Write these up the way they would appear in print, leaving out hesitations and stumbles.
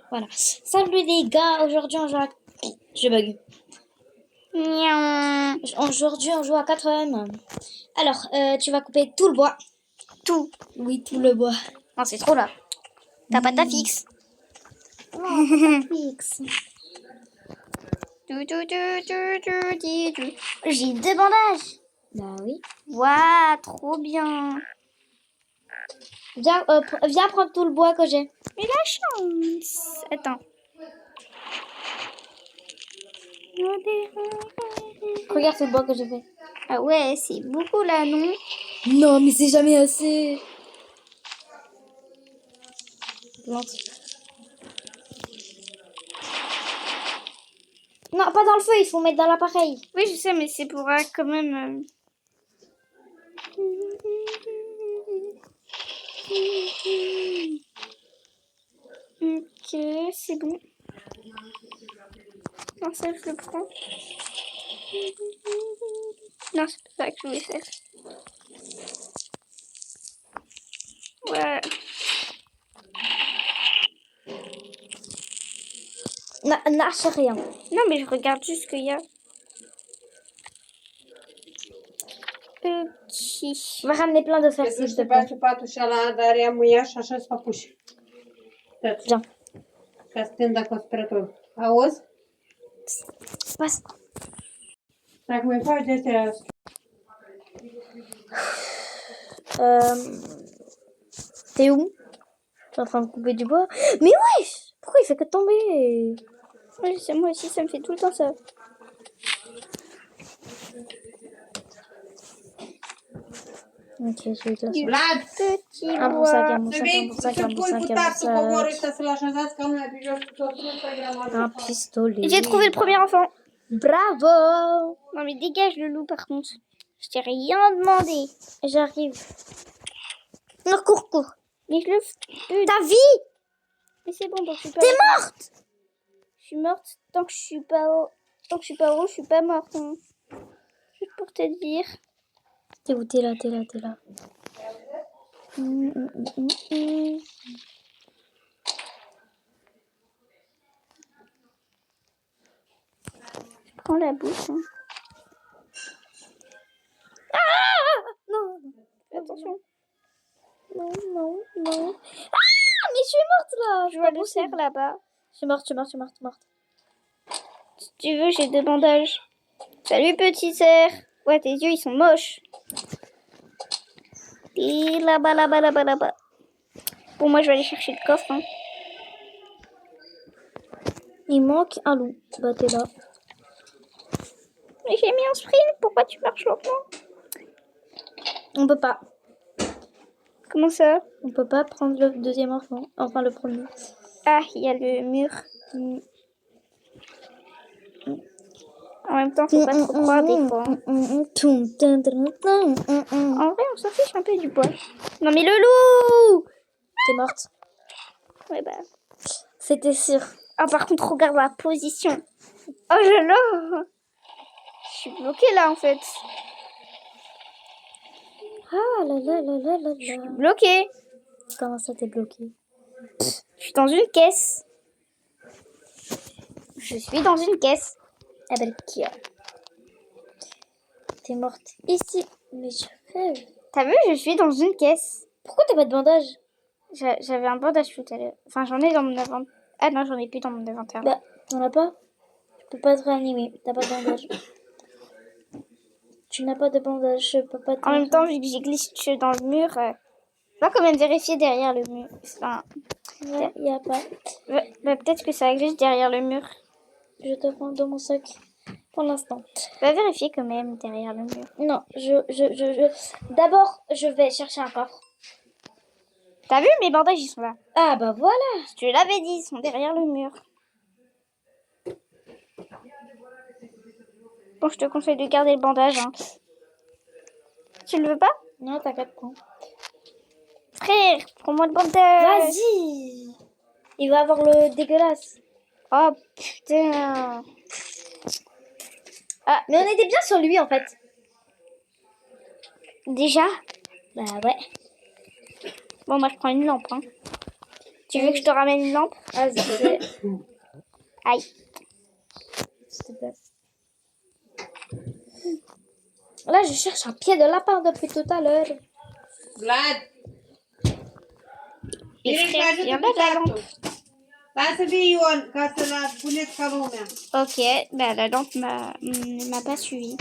Voilà. Salut les gars, aujourd'hui on joue à... Je bug. Miaou. Aujourd'hui on joue à 4 hommes. Alors, tu vas couper tout le bois. Tout. Oui, tout le bois. Non, c'est trop là. T'as pas ta fixe. Non, fixe. J'ai 2 bandages. Bah oui. Waouh, trop bien. Viens prendre tout le bois que j'ai. Mais la chance. Attends. Regarde tout le bois que j'ai fait. Ah ouais, c'est beaucoup là, non? Non, mais c'est jamais assez. Plante. Non, pas dans le feu, il faut mettre dans l'appareil. Oui, je sais, mais c'est pour quand même... Ok, c'est bon. Non, ça, je le prends. Non, c'est pas ça que je voulais faire. Ouais. Nâche rien. Non, mais je regarde juste ce qu'il y a. Ok. On va ramener plein de fer, s'il te plaît. Face patușa la Daria Muia și așa s-a pus. Viens. Ca să te dacă spre tot. Auzi? Passe. Dacă mai faci de astea... T'es où? T'es en train de couper du bois? Mais wesh! Pourquoi il fait que tomber? Oui, c'est moi aussi, ça me fait tout le temps ça. Ok, je vais te laisser. Vlad! Petit Un pour ça, un bois. pour ça, un pour ça, Să un pour pui ça, cu un pour tactul covorul ça. ăsta să-l așezați ca lumea pe jos cu tot Instagram. Un pistolet. J'ai trouvé le premier enfant. Bravo! Non mais dégage le loup par contre. Je t'ai rien demandé. J'arrive. Non, cours. Mais je le... Ta vie! Mais c'est bon, donc je suis pas... T'es morte! Je suis morte tant que je suis pas haut. Tant que je suis pas haut, je suis pas morte. Hein. Juste pour te dire. T'es où? T'es là. Je prends la bouche. Hein. Non. Attention. Non. Ah, mais je suis morte là! Je vois le cerf là-bas. Je suis morte. Si tu veux, j'ai 2 bandages. Salut petit cerf. Ouais, tes yeux ils sont moches. Et là-bas. Bon, moi je vais aller chercher le coffre. Hein. Il manque un loup. Bah, t'es là. Mais j'ai mis un sprint. Pourquoi tu marches lentement? On peut pas. Comment ça? On peut pas prendre le deuxième enfant. Enfin, le premier. Ah, il y a le mur. En même temps, faut pas trop croire des fois. En vrai, on s'en fiche un peu du bois. Non mais le loup! T'es morte. Ouais bah. C'était sûr. Ah par contre, regarde ma position. Oh là là! Je suis bloquée là en fait. Ah là. Bloquée. Comment ça t'es bloqué? Je suis dans une caisse. Ah ben, qui a? T'es morte ici. Mais je rêve. T'as vu, je suis dans une caisse. Pourquoi t'as pas de bandage? J'avais un bandage tout à l'heure. Enfin, j'en ai dans mon inventaire. Ah non, j'en ai plus dans mon inventaire. Bah, t'en as pas? Je peux pas te réanimer. T'as pas de bandage. Tu n'as pas de bandage. Je peux pas te... En même temps, vu que j'ai glitché dans le mur, je dois quand même vérifier derrière le mur. Enfin, Ouais, y a pas. bah, peut-être que ça glitche derrière le mur. Je te prends dans mon sac. Pour l'instant. Va vérifier quand même derrière le mur. Non, D'abord, je vais chercher un coffre. T'as vu, mes bandages, ils sont là. Ah bah voilà. Je te l'avais dit, ils sont derrière le mur. Bon, je te conseille de garder le bandage. Hein. Tu le veux pas? Non, t'inquiète pas. Frère, prends-moi le bandage. Vas-y. Il va avoir le dégueulasse. Oh putain. Ah, mais on était bien sur lui en fait. Déjà? Bah ouais. Bon, moi je prends une lampe. Hein. Tu veux que je te ramène une lampe? Ah, s'il te plaît. Aïe. S'il te plaît. Là, je cherche un pied de lapin depuis tout à l'heure. Vlad! Et Bine, frère, ajută viens pe mettre la tactul. lampe. Lasă vii Ion, ca să-l puneți ca lumea. Ok, bah la lampe ne m'a pas suivi.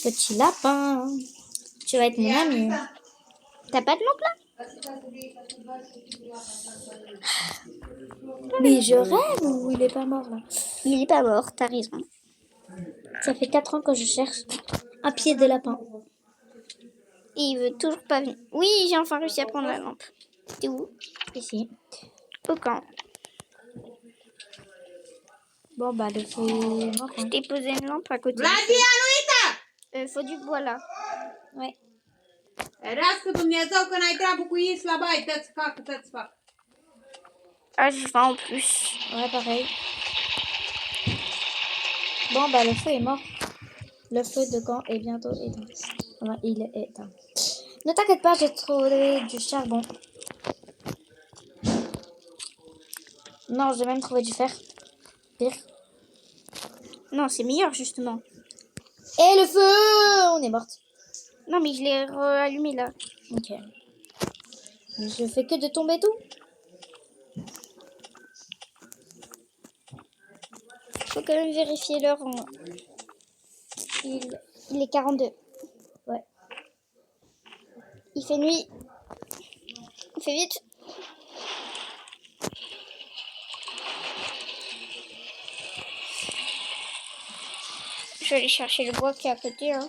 Petit lapin. Tu vas être mon ami. T'as pas de lampe là? Mais je rêve ou il est pas mort là? Il est pas mort, t'as raison. Ça fait 4 ans que je cherche un pied de lapin. Et il veut toujours pas venir. Oui, j'ai enfin réussi à prendre la lampe. T'es où? Ici. Au camp. Bon, bah, le feu est mort. Je t'ai posé une lampe à côté. Vlad, ia nu uita! Faut du bois là. Ouais. Erească Dumnezeu când ai treabă cu is la bai, tăți fac, tăți fac. Ah, j'ai faim en plus. Ouais, pareil. Bon, bah, le feu est mort. Le feu de camp est bientôt éteint. Enfin, il est éteint. Ne t'inquiète pas, j'ai trouvé du charbon. Non, j'ai même trouvé du fer. Pire. Non, c'est meilleur justement. Et le feu! On est morte. Non, mais je l'ai allumé là. Ok. Je fais que de tomber tout. Faut quand même vérifier l'heure. Il est 42. Ouais. Il fait nuit. On fait vite. Je vais aller chercher le bois qui est à côté. Hein.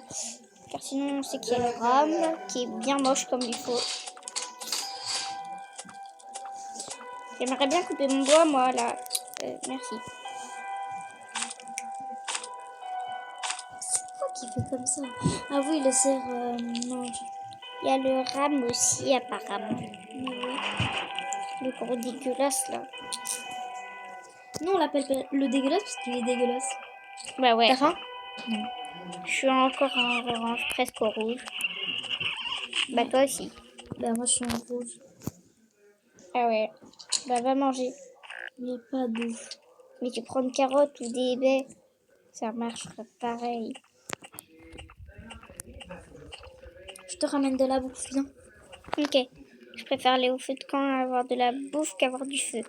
Car sinon, on sait qu'il y a le rame qui est bien moche comme il faut. J'aimerais bien couper mon bois, moi, là. Merci. C'est quoi qui fait comme ça? Ah oui, le cerf mange. Il y a le rame aussi, apparemment. Oui. Le gros dégueulasse, là. Nous, on l'appelle le dégueulasse parce qu'il est dégueulasse. Bah ouais. T'as faim? Non. Je suis encore en orange, presque au rouge. Bah toi aussi. Bah, moi, je suis en rouge. Ah ouais. Bah va manger. Il n'y a pas de bouffe. Mais tu prends une carotte ou des baies, ça marchera pareil. Je te ramène de la bouffe, viens. Ok. Je préfère aller au feu de camp à avoir de la bouffe qu'avoir du feu.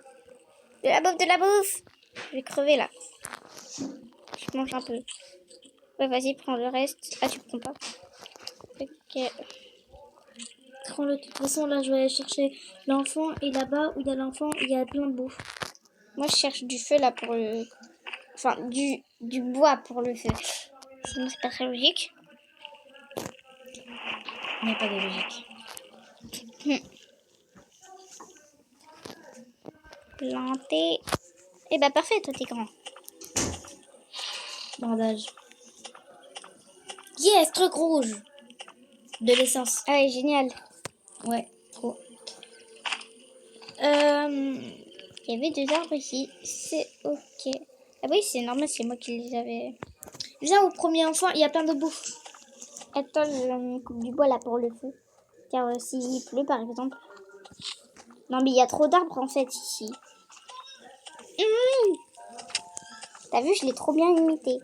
De la bouffe, de la bouffe! Je vais crever là. Je mange un peu. Ouais, vas-y, prends le reste. Ah, tu prends pas. Ok. Prends-le. De toute façon, là, je vais aller chercher l'enfant. Et là-bas, où il y a l'enfant, il y a plein de bouffe. Moi, je cherche du feu là pour le... Enfin, du bois pour le feu. Sinon, c'est pas très logique. Il n'y a pas de logique. Planter. Eh bah, parfait, toi, t'es grand. Bandage. Yes, truc rouge. De l'essence. Ah ouais, génial. Ouais, trop. Il y avait deux arbres ici. C'est ok. Ah oui, c'est normal, c'est moi qui les avais. Viens au premier enfant, il y a plein de bouffe. Attends, je coupe du bois là pour le feu. Car s'il pleut par exemple. Non, mais il y a trop d'arbres en fait ici. T'as vu, je l'ai trop bien imité.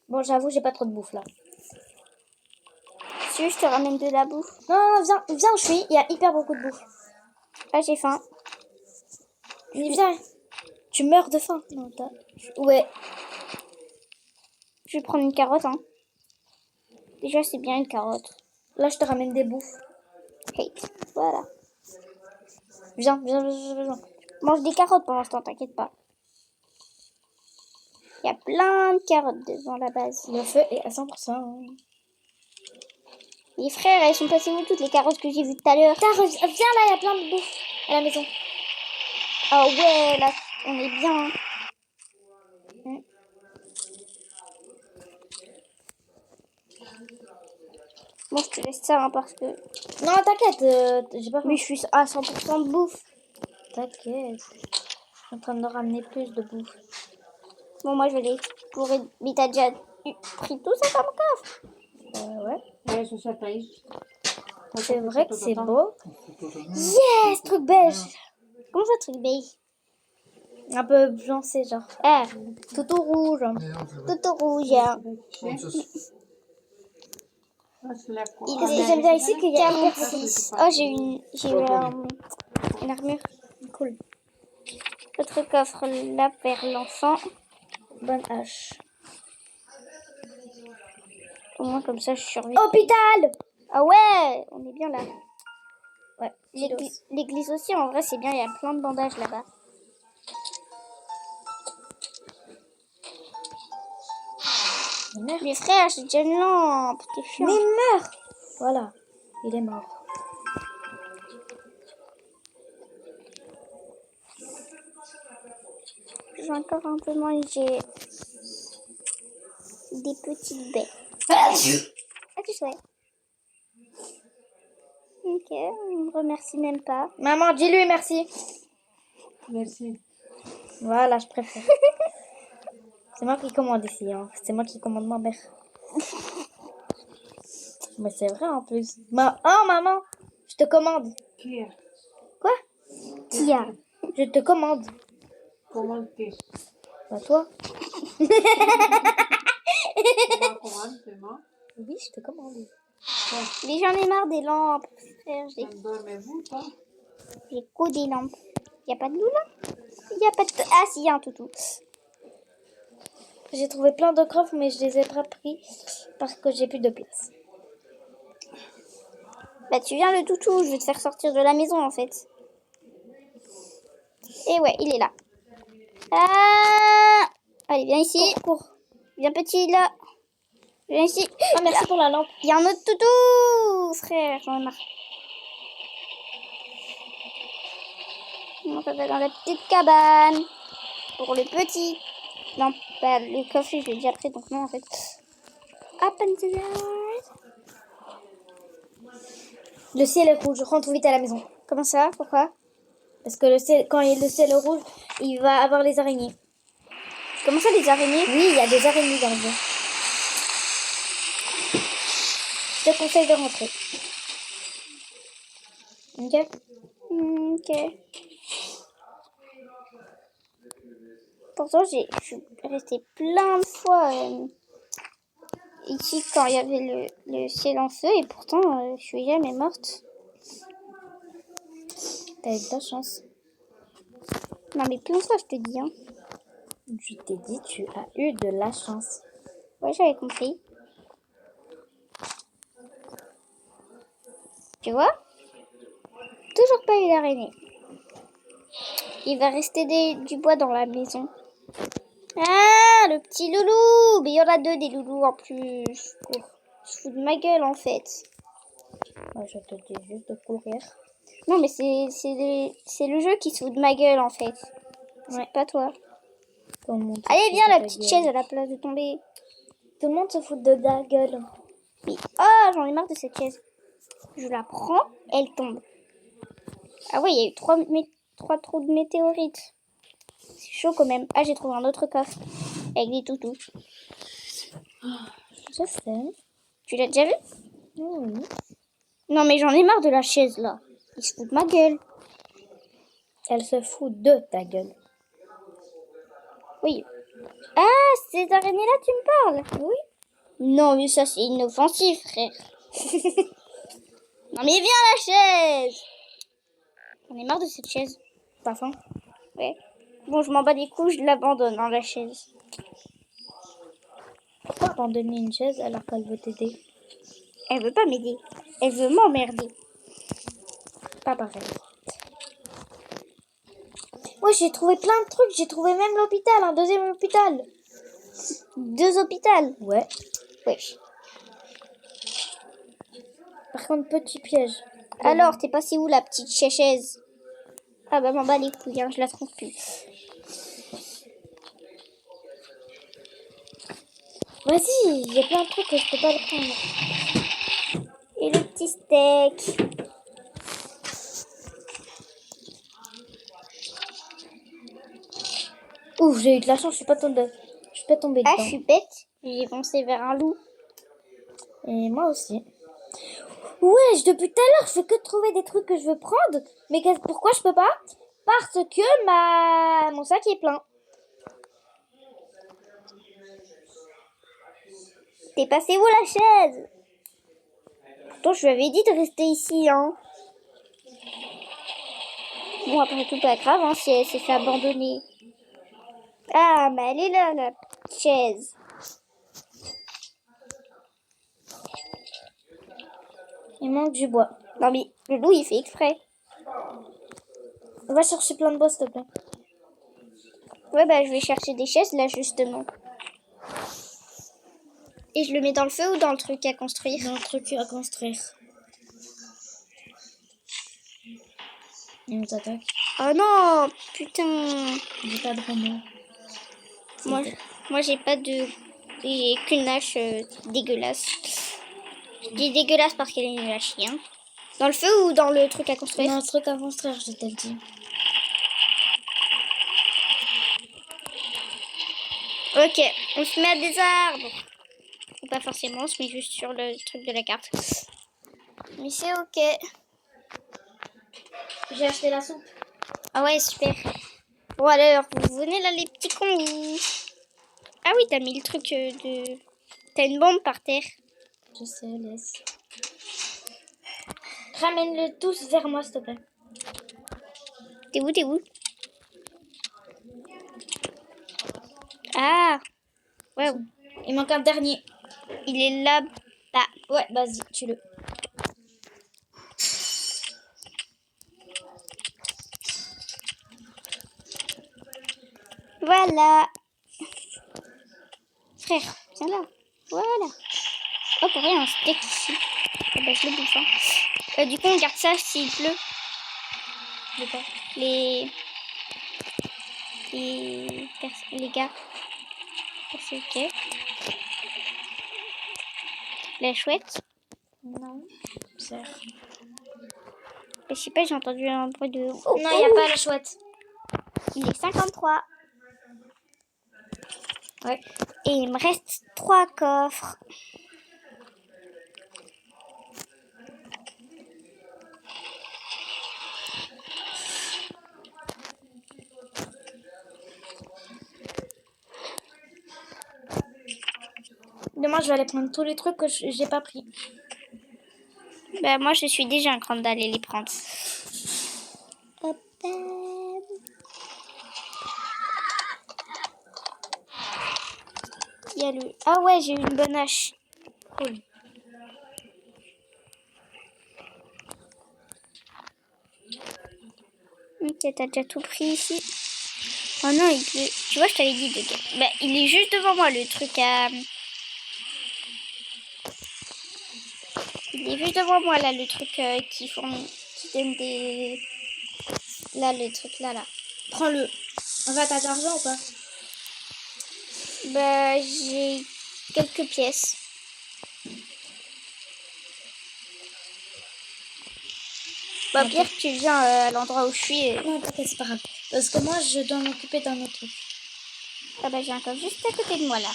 Bon, j'avoue, j'ai pas trop de bouffe là. Si je te ramène de la bouffe. Non, non, viens où je suis, il y a hyper beaucoup de bouffe. Ah, j'ai faim. Viens. Tu meurs de faim. Non, ouais. Je vais prendre une carotte. Hein. Déjà, c'est bien une carotte. Là, je te ramène des bouffes. Hate. Voilà. Viens. Mange des carottes pendant ce temps, t'inquiète pas. Il y a plein de carottes devant la base. Le feu est à 100%. Hein. Les frères, elles sont passées où toutes les carottes que j'ai vues tout à l'heure? Viens là, il y a plein de bouffe à la maison. Ah ouais, là, on est bien. Bon, je te laisse ça hein, parce que... Non, t'inquiète, j'ai pas faim. Mais je suis à 100% de bouffe. T'inquiète. Je suis en train de ramener plus de bouffe. Bon, moi, je vais l'explorer. Mais t'as déjà pris tout ça comme coffre? Ouais. Ouais, c'est ça, Thaïs. C'est vrai que c'est beau. Yes, truc beige. Comment ça, truc beige? Un peu blanc-c'est genre. Ah, Tout rouge. tout rouge. Hein. J'aime bien ici qu'il y a hyper 6. Oh, j'ai eu une armure. Cool. Autre coffre là vers l'enfant. Bonne hache. Au moins, comme ça, je survis. Hôpital! Ah ouais, on est bien là. Ouais. L'église aussi, en vrai, c'est bien. Il y a plein de bandages là-bas. Mais frère, j'ai déjà une lampe. T'es chiant. Mais meurs! Voilà. Il est mort. J'ai encore un peu manger des petites baies. Ah, tu souhaites. Ok, on me remercie même pas. Maman, dis-lui merci. Merci. Voilà, je préfère. C'est moi qui commande ici. Hein. C'est moi qui commande ma mère. Mais c'est vrai en plus. Oh maman, je te commande. Qui est? Quoi? Tia. Je te commande. Comment t'es? Bah toi? Comment c'est moi? Oui, je te commande. Mais j'en ai marre des lampes, frère. Dormez-vous, toi? J'ai que des lampes. Y a pas de loup là? Y a pas de... Ah si, y a un toutou. J'ai trouvé plein de coffres, mais je les ai pas pris parce que j'ai plus de place. Bah tu viens le toutou, je vais te faire sortir de la maison en fait. Et ouais, il est là. Ah! Allez, viens ici. Cours. Viens petit là. Viens ici. Ah, merci pour la lampe. Il y a un autre toutou, frère. J'en ai marre. On va dans la petite cabane. Pour le petit. Non, bah, le coffret, je l'ai déjà pris, donc non, en fait. Open the door. Le ciel est rouge. Rentre vite à la maison. Comment ça? Pourquoi? Parce que le ciel, quand le ciel est rouge, il va avoir les araignées. Comment ça, les araignées? Oui, il y a des araignées dans le bois. Je te conseille de rentrer. Ok? Ok. Pourtant, je suis restée plein de fois ici quand il y avait le ciel en feu et pourtant, je suis jamais morte. T'as eu de la chance. Non, mais plein de fois, je te dis. Hein. Je t'ai dit, tu as eu de la chance. Ouais, j'avais compris. Tu vois? Toujours pas eu d'araignée. Il va rester du bois dans la maison. Ah, le petit loulou! Mais il y en a deux des loulous en plus. Je fous de ma gueule en fait. Moi, je te dis juste de courir. Non, mais c'est le jeu qui se fout de ma gueule en fait. Ouais. Pas toi. Tout le monde se Allez, fout viens, de la ta petite gueule. chaise à la place de tomber. Tout le monde se fout de ta gueule. Mais oh, j'en ai marre de cette chaise. Je la prends, elle tombe. Ah ouais, il y a eu trois trous de météorites. C'est chaud quand même. Ah, j'ai trouvé un autre coffre avec des toutous. Je sais. Tu l'as déjà vu? Oui. Non, mais j'en ai marre de la chaise là. Il se fout de ma gueule. Elle se fout de ta gueule. Oui. Ah, ces araignées-là, tu me parles? Oui. Non, mais ça, c'est inoffensif, frère. Non, mais viens la chaise. J'en ai marre de cette chaise. T'as faim? Ouais. Bon, je m'en bats les couilles, je l'abandonne, hein, la chaise. Pourquoi abandonner une chaise alors qu'elle veut t'aider? Elle veut pas m'aider. Elle veut m'emmerder. Pas pareil. Moi, j'ai trouvé plein de trucs. J'ai trouvé même l'hôpital, un deuxième hôpital. 2 hôpitaux. Ouais. Wesh. Par contre, petit piège. Alors, t'es passé où la petite chaise? Ah bah m'en bats les couilles, hein, je la trouve plus. Vas-y, il y a plein de trucs que je peux pas le prendre. Et le petit steak. Ouf, j'ai eu de la chance, je suis pas tombée. je peux tomber Ah, dedans. je suis bête. J'ai foncé vers un loup. Et moi aussi. Ouais, depuis tout à l'heure, je fais que trouver des trucs que je veux prendre. Mais pourquoi je peux pas? Parce que mon sac est plein. T'es passé où la chaise? Pourtant, je lui avais dit de rester ici, hein. Bon, après tout, pas grave, hein, si elle s'est fait abandonner. Ah, mais elle est là, la petite chaise. Il manque du bois. Non, mais le loup, il fait exprès. Va chercher plein de bois, s'il te plaît. Ouais, bah, je vais chercher des chaises, là, justement. Et je le mets dans le feu ou dans le truc à construire? Dans le truc à construire. Il nous attaque. Oh non, putain. J'ai pas de remords. Moi, j'ai pas de... J'ai qu'une hache dégueulasse. Je dis dégueulasse parce qu'elle est nulle à chier. Hein. Dans le feu ou dans le truc à construire? Dans le truc à construire, je te le dis. Ok, on se met à des arbres. Ou pas forcément, on se met juste sur le truc de la carte. Mais c'est ok. J'ai acheté la soupe. Ah ouais, super. Bon alors, vous venez là les petits cons. Ah oui, t'as mis le truc de... T'as une bombe par terre. Je sais, laisse. Ramène-le tous vers moi, s'il te plaît. T'es où? Ah ouais, Il manque un dernier. il est là-bas. Ouais, vas-y, tue-le. Voilà. Frère, viens là. Voilà. Oh, pour rien, un steak ici. Ah bah, je le bouffe. Hein. Du coup, on garde ça s'il pleut. De quoi? Les gars. C'est ok. La chouette. Non. Serre. Je sais pas, j'ai entendu un bruit de... Non, il n'y a pas la chouette. Il est 53. Ouais. Et il me reste 3 coffres. Demain, je vais aller prendre tous les trucs que j'ai pas pris. Bah, moi, je suis déjà en train d'aller les prendre. Hop. Il y a le... Ah ouais, j'ai eu une bonne hache. Cool. Ok, t'as déjà tout pris ici. Oh non, tu vois, je t'avais dit de... Bah, il est juste devant moi, le truc à... Il est juste devant moi, là, le truc qui donne des... Là, le truc là. Prends-le. On va t'as de l'argent ou pas? Bah, j'ai quelques pièces. Bah, pire, tu viens à l'endroit où je suis. Non, t'inquiète, c'est pas grave. Parce que moi, je dois m'occuper d'un autre truc. Ah bah, j'ai un coffre juste à côté de moi, là.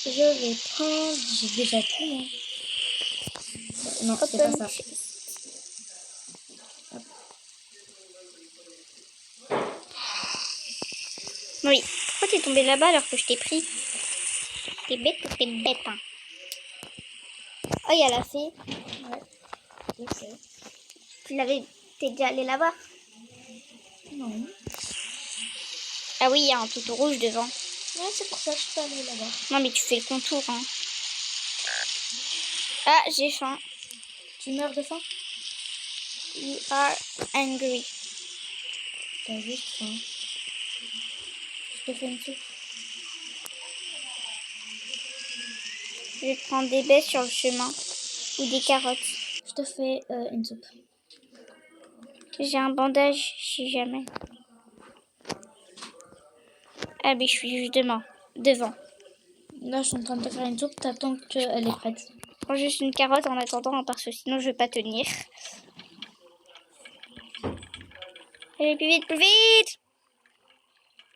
Je vais prendre... J'ai déjà tout, hein. Non, c'est pas ça. Oui. Pourquoi t'es tombé là-bas alors que je t'ai pris? T'es bête ou t'es bête, hein? Oh, il y a la fée. Ouais, je sais. T'es déjà allé là-bas? Non. Ah oui, il y a un toutou rouge devant. Ouais, c'est pour ça que je peux aller là-bas. Non, mais tu fais le contour, hein. Ah, j'ai faim. Tu meurs de faim? You are angry. T'as juste faim. Je te fais une soupe. Je vais prendre des baies sur le chemin. Ou des carottes. Je te fais une soupe. J'ai un bandage, si jamais. Ah, mais je suis juste devant. Là, je suis en train de te faire une soupe. T'attends qu'elle est prête. Prends juste une carotte en attendant, parce que sinon je vais pas tenir. Allez, plus vite, plus vite.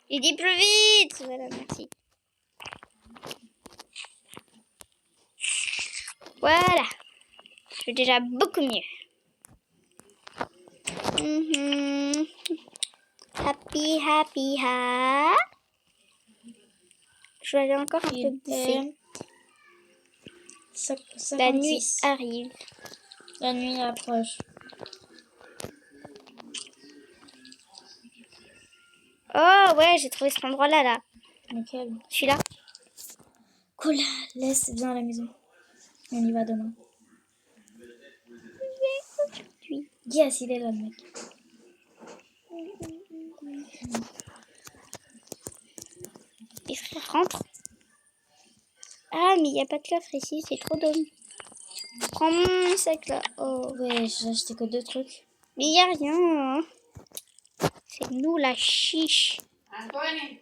Il dit plus vite. Voilà, merci. Voilà. Je vais déjà beaucoup mieux. Happy, happy, ha. Je vais aller encore un peu bouffer. La nuit 56. arrive. La nuit approche. Oh ouais, j'ai trouvé cet endroit-là, là. Lequel? Celui-là. Cool. Laisse bien à la maison. On y va demain. Yes, il est là, le mec. Les frères rentrent. Ah, mais il n'y a pas de coffre ici, c'est trop dommage. Prends mon sac là. Oh. Ouais, j'ai acheté que 2 trucs. Mais il n'y a rien. C'est nous la chiche. Antoni,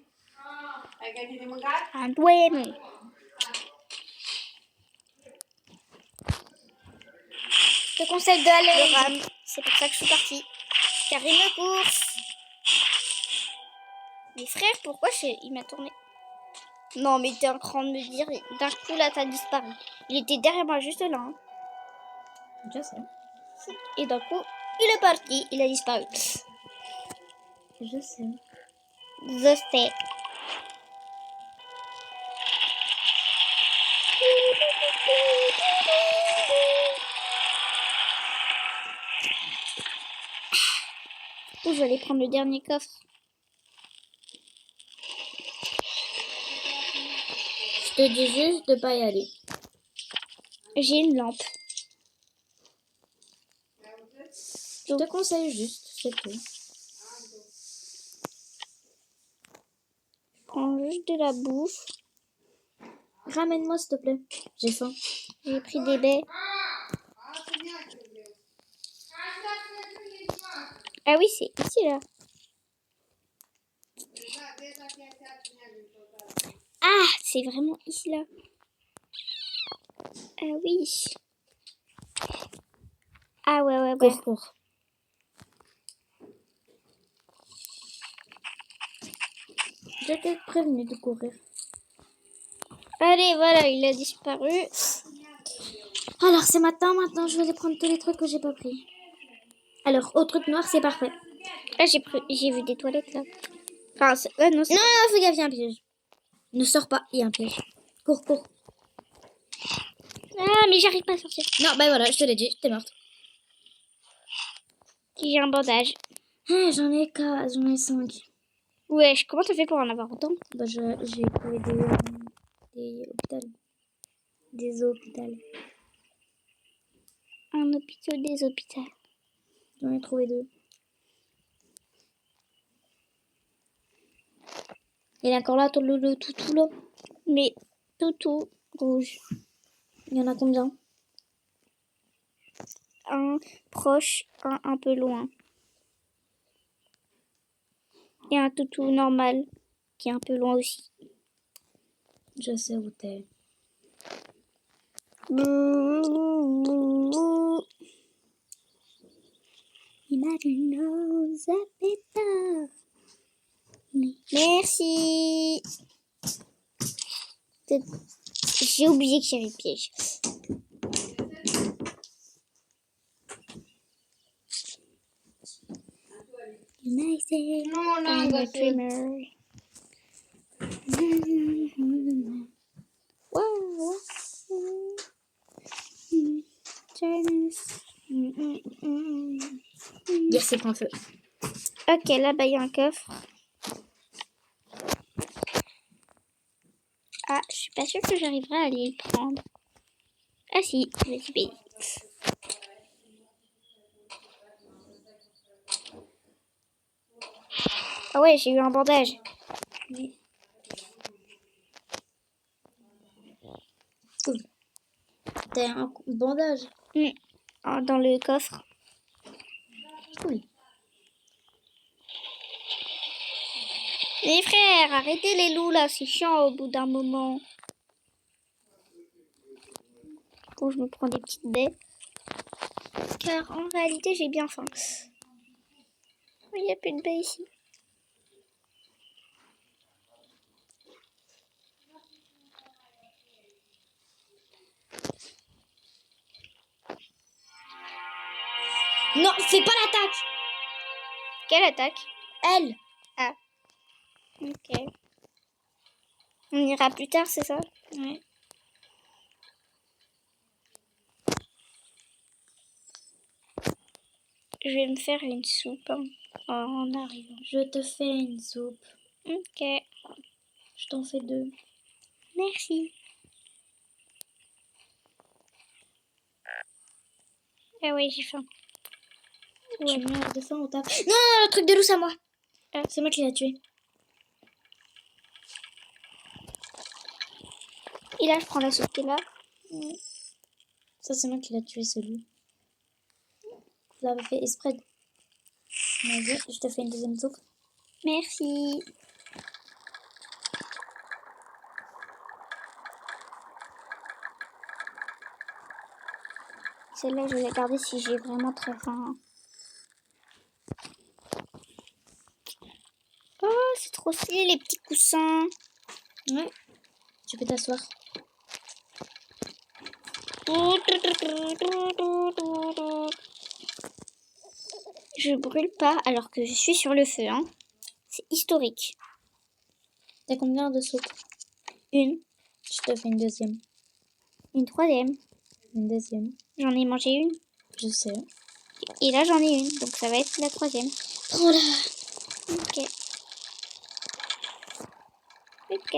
ai găsit de mâncat? Antoine. Je te conseille d'aller le RAM. C'est pour ça que je suis partie. Car il me course. Mes frères, pourquoi il m'a tourné? Non, mais t'es en train de me dire, d'un coup là, t'as disparu. Il était derrière moi, juste là. Hein. Je sais. Et d'un coup, il est parti. Il a disparu. Je sais. Je sais. Où je vais aller prendre le dernier coffre. Je te dis juste de pas y aller. J'ai une lampe. Je te conseille juste, c'est tout. Je prends juste de la bouffe. Ramène-moi s'il te plaît. J'ai faim. J'ai pris des baies. Ah oui, c'est ici là. Ah, c'est vraiment ici là. Ah oui. Ah ouais. Cours. J'étais prévenue de courir. Allez, voilà, il a disparu. Alors c'est maintenant je vais aller prendre tous les trucs que j'ai pas pris. Alors au truc noir c'est parfait. Ah, j'ai vu des toilettes là. Enfin, non, Non, fais gaffe, il y a un piège. Ne sors pas, il y a un piège. Cours. Ah, mais j'arrive pas à sortir. Non, bah voilà, je te l'ai dit, t'es morte. J'ai un bandage. Ah, j'en ai 5. Wesh, comment t'as fait pour en avoir autant? Bah j'ai trouvé des hôpitaux. Des hôpitaux. Un hôpital, des hôpitaux. J'en ai trouvé 2. Il est encore là, le toutou là. Mais tout rouge. Il y en a combien? Un proche, un peu loin. Et un toutou normal qui est un peu loin aussi. Je sais où t'es. Imagine the paper. Merci. J'ai oublié qu'il y avait le piège. United Nu n-am and a găsit. dreamer. Wow. Dire c'est prend feu. Ok, là-bas, il y a un coffre. Ah, je suis pas sûre que j'arriverai à aller le prendre. Ah si, je vais payer. Ah ouais, j'ai eu un bandage. T'as un bandage. Dans le coffre. Oui. Les frères, arrêtez les loups là, c'est chiant au bout d'un moment. Bon, je me prends des petites baies. Car en réalité, j'ai bien faim. Il n'y a plus de baie ici. Non, fais pas l'attaque. Quelle attaque? Elle. Ah. Ok. On ira plus tard, c'est ça? Ouais. Je vais me faire une soupe hein, en arrivant. Je te fais une soupe. Ok. Je t'en fais 2. Merci. Ah ouais, j'ai faim. Tu meurs de faim ou t'as... Non, non, le truc de loup, c'est à moi. Ah. C'est moi qui l'ai tué. Et là, je prends la soupe qui est là. Ça, c'est moi qui l'ai tué, celui. Je l'avais fait exprès. Vas-y, je te fais une deuxième soupe. Merci. Celle-là, je vais la garder si j'ai vraiment très faim. Oh, c'est trop stylé, les petits coussins. Ouais. Tu peux t'asseoir. Je brûle pas alors que je suis sur le feu. Hein. C'est historique. T'as combien de soupes? Une. Je te fais une deuxième. Une troisième. Une deuxième. J'en ai mangé une. Je sais. Et là, j'en ai une. Donc, ça va être la troisième. Prends-la. Ok. Ok.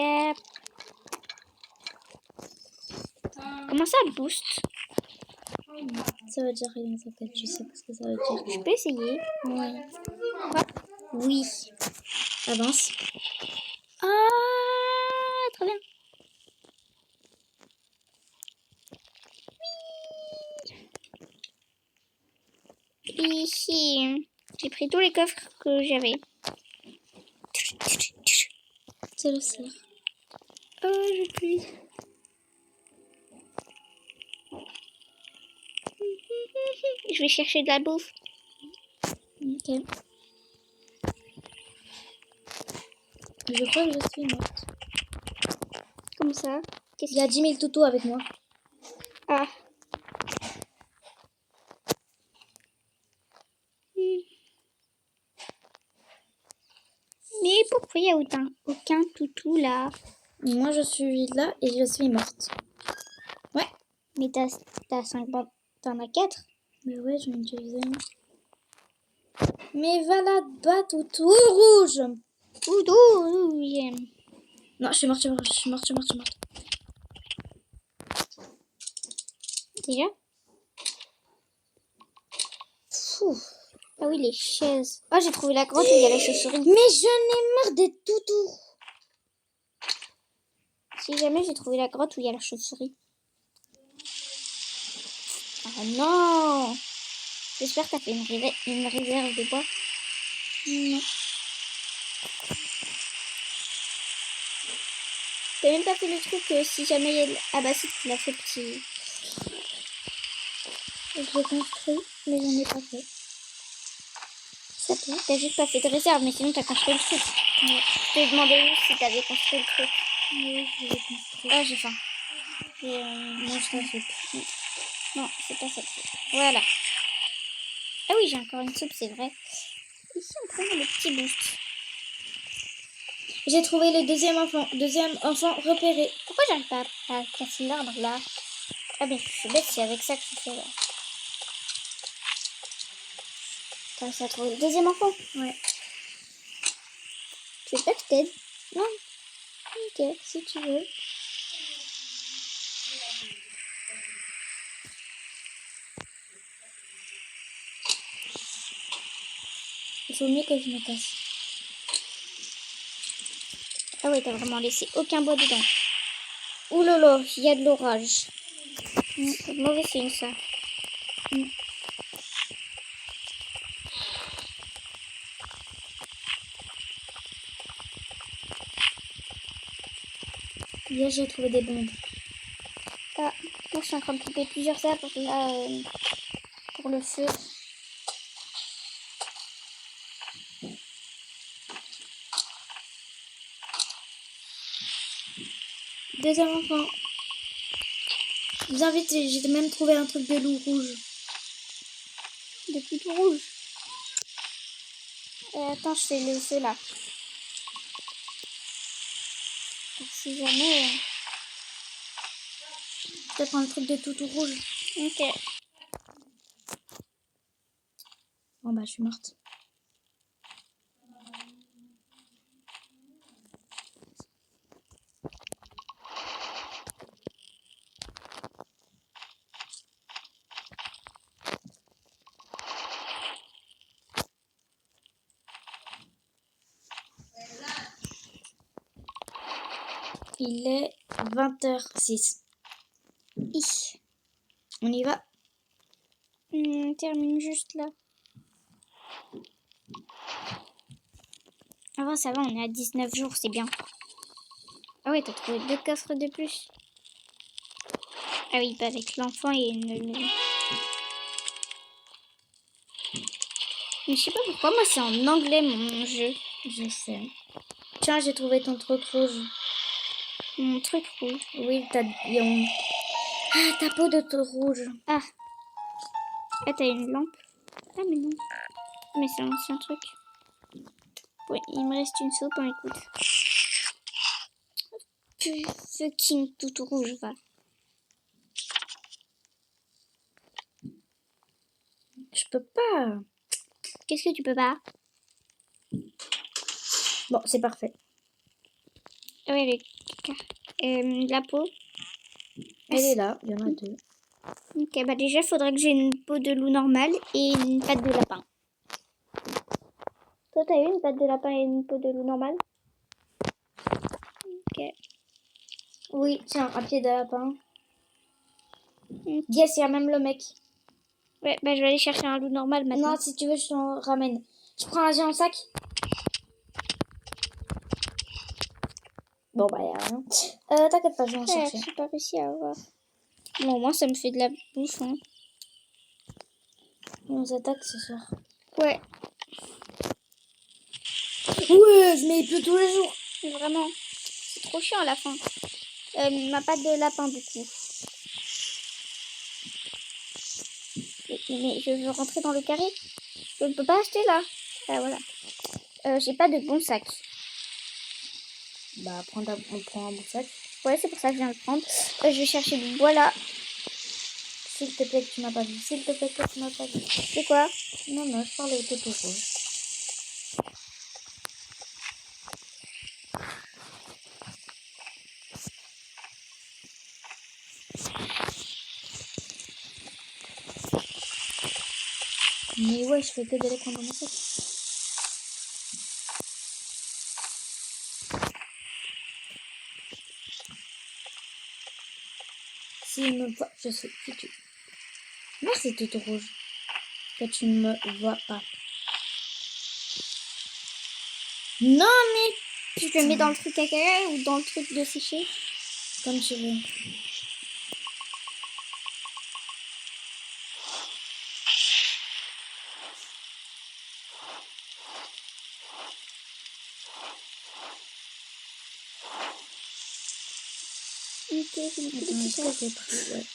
Comment ça boost? Ça veut dire rien, ça peut-être. Je sais pas ce que ça veut dire. Je peux essayer. Ouais. Quoi? Oui. Avance. Ah, trop bien. Ici, j'ai pris tous les coffres que j'avais. C'est le cerf. Oh, je plus. Je vais chercher de la bouffe. Ok. Je crois que je suis morte. Comme ça. Il y a 10 000 toutous avec moi. Ah. Mais pourquoi il n'y a aucun toutou là? Moi, je suis là et je suis morte. Ouais. Mais t'as 5 bandes. T'en as 4? Mais ouais, j'en ai utilisé une. Mais va là-bas, toutou rouge. Toutou, j'aime. Non, je suis morte, je suis morte, je suis morte, je suis morte. Déjà? Fou. Ah oui, les chaises. Oh, j'ai trouvé la grotte où il y a la chauve-souris. Mais j'en ai marre des toutous. Si jamais j'ai trouvé la grotte où il y a la chauve-souris. Ah non! J'espère que t'as fait une réserve de bois. Non. T'as même pas fait le truc que si jamais il y a... Ah bah si, tu l'as fait petit. J'ai construit, mais j'en ai pas fait. Ça peut. T'as juste pas fait de réserve, mais sinon t'as construit le truc. Ouais. Je t'ai demandé si t'avais construit le truc. Oui, je l'ai construit. Ah, j'ai faim. Mange ta soupe. Non, c'est pas ça. Voilà. Ah oui, j'ai encore une soupe, c'est vrai. Ici, on prend le petit boost. J'ai trouvé le deuxième enfant repéré. Pourquoi j'arrive pas à casser l'arbre là? Ah mais je suis bête, c'est avec ça que je fais là. T'as réussi à trouver le deuxième enfant? Ouais. Tu veux pas que je t'aide? Non, Ok. si tu veux. Il faut mieux que je me casse. Ah ouais, t'as vraiment laissé aucun bois dedans. Ouh là là, il y a de l'orage. C'est mauvais signe ça. Hier, j'ai trouvé des bombes. Ah, moi je suis en train de couper plusieurs arbres là pour le feu. Deuxième enfant. Bien vite, j'ai même trouvé un truc de loup rouge. De tout rouge. Attends, je fais le feu là. Si jamais. Je te prends le truc de tout rouge. Ok. Bon bah je suis morte. Il est 20h06. On y va? On termine juste là. Ah ouais, ça va, on est à 19 jours, c'est bien. Ah ouais, t'as trouvé 2 coffres de plus. Ah oui, bah avec l'enfant et une maison. Mais je sais pas pourquoi, moi c'est en anglais mon jeu. Je sais. Tiens, j'ai trouvé ton truc rouge. Mon truc rouge. Oui, ta peau de tout rouge. Ah, t'as une lampe. Ah mais non. Mais c'est un ancien truc. Oui, il me reste une soupe, hein, écoute. Fucking tout rouge, va. Je peux pas. Qu'est-ce que tu peux pas? Bon, c'est parfait. Ah ouais, la peau. Elle est là, il y en a 2. Ok, bah déjà, il faudrait que j'ai une peau de loup normale et une patte de lapin. Toi, t'as eu une patte de lapin et une peau de loup normale? Ok. Oui, tiens, un pied de lapin. Yes, il y a même le mec. Ouais, bah je vais aller chercher un loup normal maintenant. Non, si tu veux, je t'en ramène. Tu prends un géant sac? Bon, bah, y'a rien. T'inquiète pas, je vais en Ouais, chercher. j'ai pas réussi à avoir. Bon, au moins, ça me fait de la bouffe. Hein. On s'attaque ce soir. Ouais, Ouais, je mets plus tous les jours. vraiment. C'est trop chiant à la fin. Ma patte de lapin, du coup. Mais je veux rentrer dans le carré. Je ne peux pas acheter là. Ah, voilà. J'ai pas de bon sac. Bah, on prend un bon sac. Ouais, c'est pour ça que je viens le prendre. Je vais chercher du bois là. S'il te plaît que tu m'as pas vu. S'il te plaît que tu m'as pas vu. C'est quoi? Non, non, je parlais au toto rouge. Mais ouais, je fais que d'aller prendre mon sac. S'il me voit, je suis foutu. Merci, toto rouge. Que tu ne me vois pas. Non, mais Je le mets dans le truc à caca ou dans le truc de sécher? comme tu veux. Ok, je mets tout Attends, le est-ce que j'ai pris? Ouais.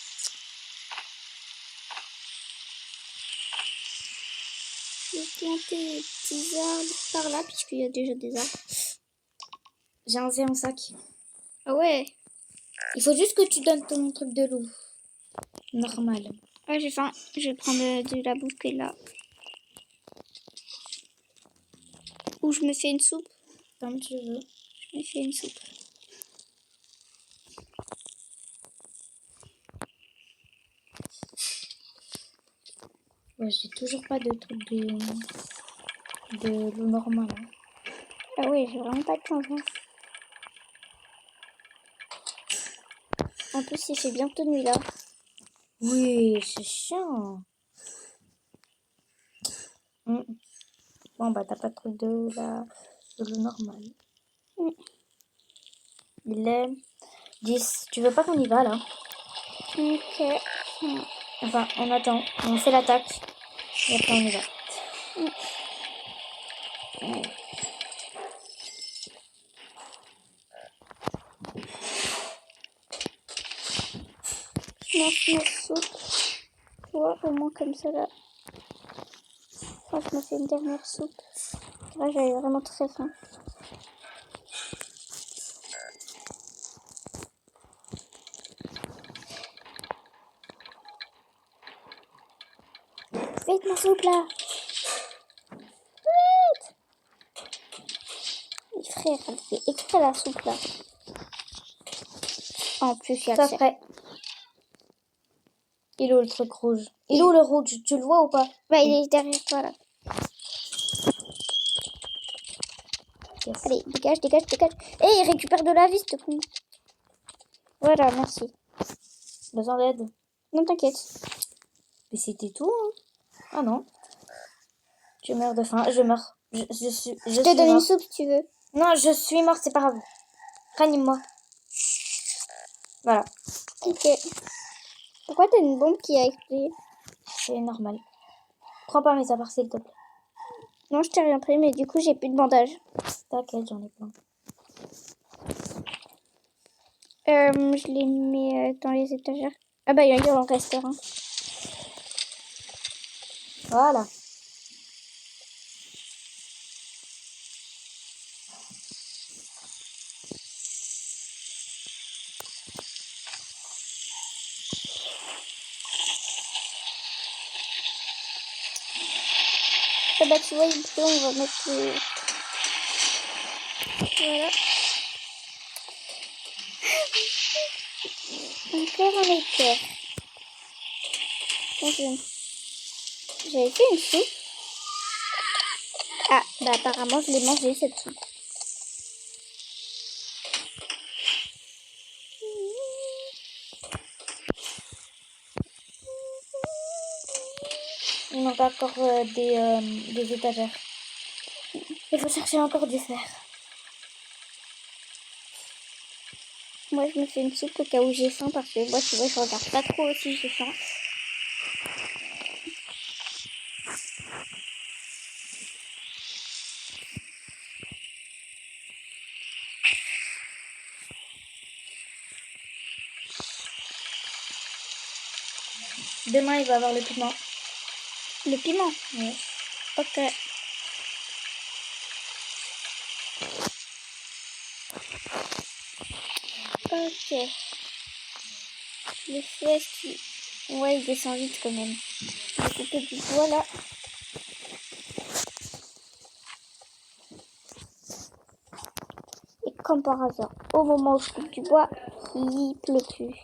Je vais planter des petits arbres par là, puisqu'il y a déjà des arbres. J'ai un géant sac. Ah ouais. Il faut juste que tu donnes ton truc de loup. Normal. Ouais, j'ai faim. Je vais prendre de la bouffe qui est là. Ou je me fais une soupe. Comme tu veux. Je me fais une soupe. Ouais, j'ai toujours pas de truc de loup normal. Hein. Ah ouais, j'ai vraiment pas de chance. Hein. En plus, il fait bientôt nuit là. Oui, c'est chiant. Bon, bah, t'as pas de truc de loup normal. Il est 10. Tu veux pas qu'on y va, là? Ok. Enfin, on attend. On fait l'attaque. Et après, on y va. lance ma soupe. Tu vois, au moins comme ça là. Enfin, je me fais une dernière soupe. Là, j'avais vraiment très faim. Vite ma soupe là. Vite. Frère, elle fait exprès la soupe là. En plus, il y a Ça le ferait. Il est où le truc rouge? Il est où le rouge? Tu le vois ou pas? Bah, il est derrière toi là. Yes. Allez, dégage, dégage, dégage. Hé, il récupère de la vie, s'il te plaît. Voilà, merci. Besoin d'aide? Non, t'inquiète. Mais c'était tout, hein? Ah non. Je meurs de faim. Je meurs. Je te donne une soupe si tu veux. Non, je suis morte, c'est pas grave. Ranime-moi. Voilà. Ok. Pourquoi t'as une bombe qui a explosé? C'est normal. Prends pas mes apparts, s'il te plaît. Non, je t'ai rien pris, mais du coup, j'ai plus de bandage. T'inquiète, j'en ai plein. Je les mets dans les étagères. Ah bah, il y en reste un. Voilà. Ah bah, tu vois, on va mettre les... Voilà. Encore un éclair. J'avais fait une soupe. Ah, bah apparemment, je l'ai mangée, cette soupe. Il manque encore des étagères. Il faut chercher encore du fer. Moi, je me fais une soupe au cas où j'ai faim, parce que moi, tu vois, je regarde pas trop si j'ai faim. Demain, il va avoir le piment. Le piment? Oui. Ok. Ok. Le feu, est-ce qu'il... Ouais, il descend vite quand même. Je vais couper du bois là. Et comme par hasard, au moment où je coupe du bois, il pleut plus.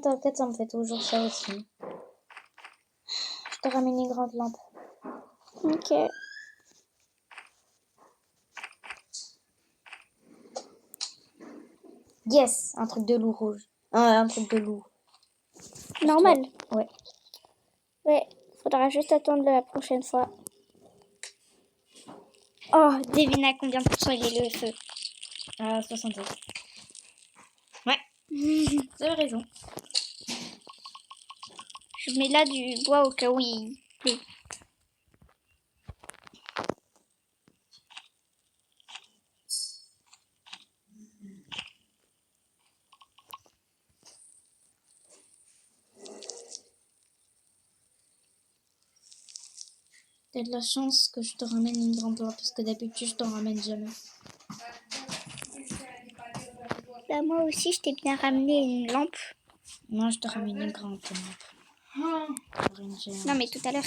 T'inquiète, ça me fait toujours ça aussi. Je te ramène une grande lampe. Ok. Yes, un truc de loup rouge. Un truc de loup. Normal. Ouais. Ouais, faudra juste attendre la prochaine fois. Oh, devine à combien de pourcents il est le feu. 70. Ouais. Vous avez raison. Je mets là du bois au cas où il pleut. T'as de la chance que je te ramène une grande lampe parce que d'habitude je t'en ramène jamais. Bah, moi aussi, je t'ai bien ramené une lampe. Moi je te ramène une grande lampe. Une géante. Non, mais tout à l'heure.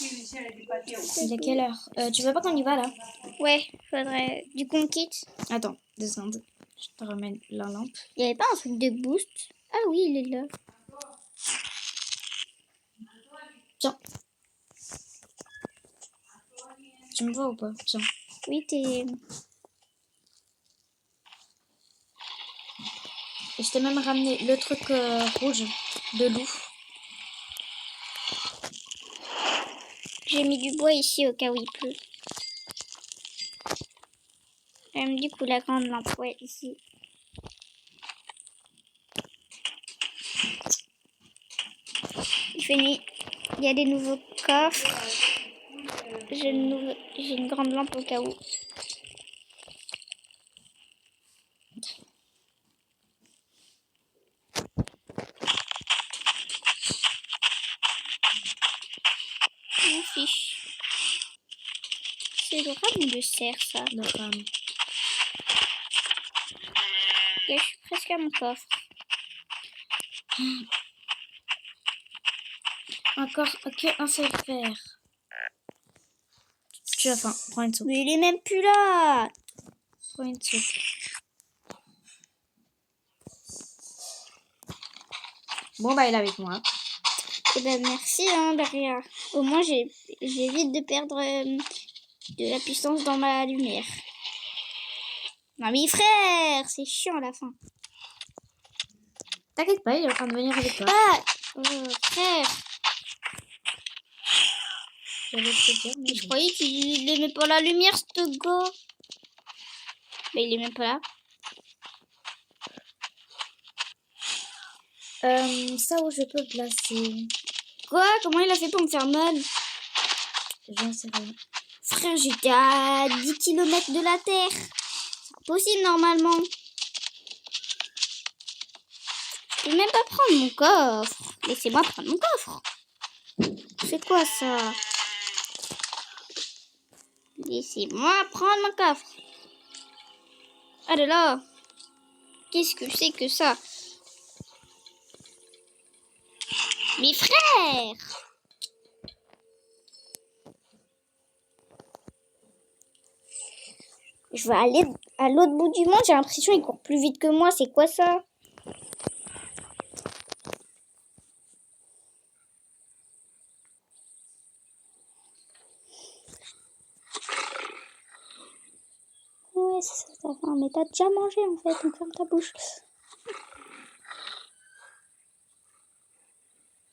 Il est quelle heure? Tu veux pas qu'on y va là? Ouais, faudrait... Du coup, on quitte. Attends, 2 secondes. Je te ramène la lampe. Il n'y avait pas un truc de boost? Ah oui, il est là. Tiens. Tu me vois ou pas? Tiens. Oui, t'es... Et je t'ai même ramené le truc rouge de loup. J'ai mis du bois ici au cas où il pleut. Du coup, la grande lampe, ouais, ici. Il fait nuit. Il y a des nouveaux coffres. J'ai une grande lampe au cas où. fiche. C'est le ram ou le cerf, ça? Le ram. Ok, je suis presque à mon coffre. Encore, ok, un seul fer. Tu as faim, prends une soupe. Mais il est même plus là. Prends une soupe. Bon, bah, il est avec moi. Eh ben merci, hein, derrière. Au moins, j'évite de perdre de la puissance dans ma lumière. Non mais frère, c'est chiant à la fin. T'inquiète pas, il est en train de venir avec toi. Ah, frère. J'allais te dire, mais Je croyais qu'il aimait pas la lumière, ce gars. Mais il est même pas là. Ça où je peux placer. Quoi? Comment il a fait pour me faire mal? J'en sais rien. Frère, j'étais à 10 km de la Terre. C'est pas possible normalement. Je peux même pas prendre mon coffre. Laissez-moi prendre mon coffre. C'est quoi ça? Laissez-moi prendre mon coffre. Allez là. Qu'est-ce que c'est que ça? Mes frères! Je vais aller à l'autre bout du monde. J'ai l'impression qu'il court plus vite que moi. C'est quoi ça? Ouais, c'est ça, t'as faim. Mais t'as déjà mangé en fait. Donc ferme ta bouche.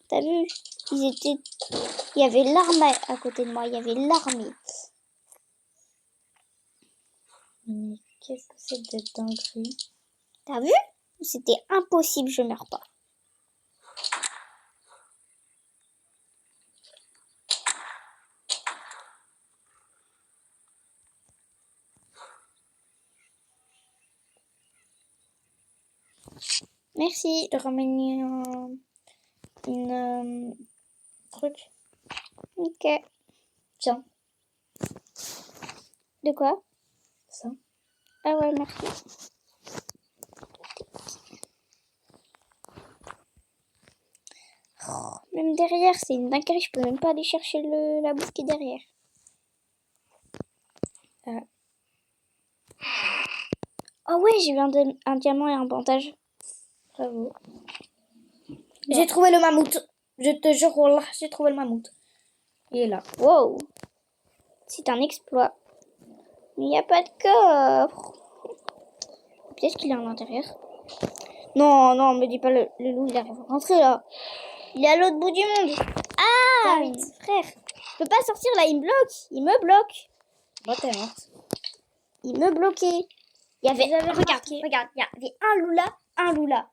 T'as vu? Il y avait l'armée à côté de moi. Il y avait l'armée. Mais qu'est-ce que c'est que cette dinguerie? T'as vu? C'était impossible. Je meurs pas. Merci. Je te ramène une truc. Ok. Tiens, De quoi? ça. Ah ouais, merci. Oh, même derrière, c'est une dinguerie. Je peux même pas aller chercher la bouffe qui est derrière. Oh ouais, j'ai eu un diamant et un bandage. Bravo. J'ai trouvé le mammouth. Je te jure, wallah, j'ai trouvé le mammouth. Il est là. Wow. C'est un exploit. Mais il n'y a pas de coffre. Peut-être qu'il est à l'intérieur. Non, non, me dis pas le loup, il arrive à rentrer là. Il est à l'autre bout du monde. Ah, frère. Je peux pas sortir là, il me bloque. Il me bloque. Bon, t'es morte. Il me bloquait. Il y avait, regarde, il y avait un loup là.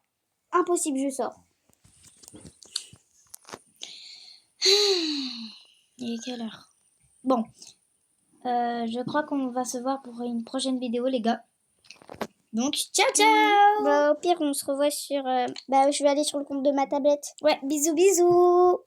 Impossible, je sors. Il est quelle heure? Bon. Je crois qu'on va se voir pour une prochaine vidéo, les gars. Donc, ciao, ciao! Bah, au pire, on se revoit sur... je vais aller sur le compte de ma tablette. Ouais, bisous, bisous!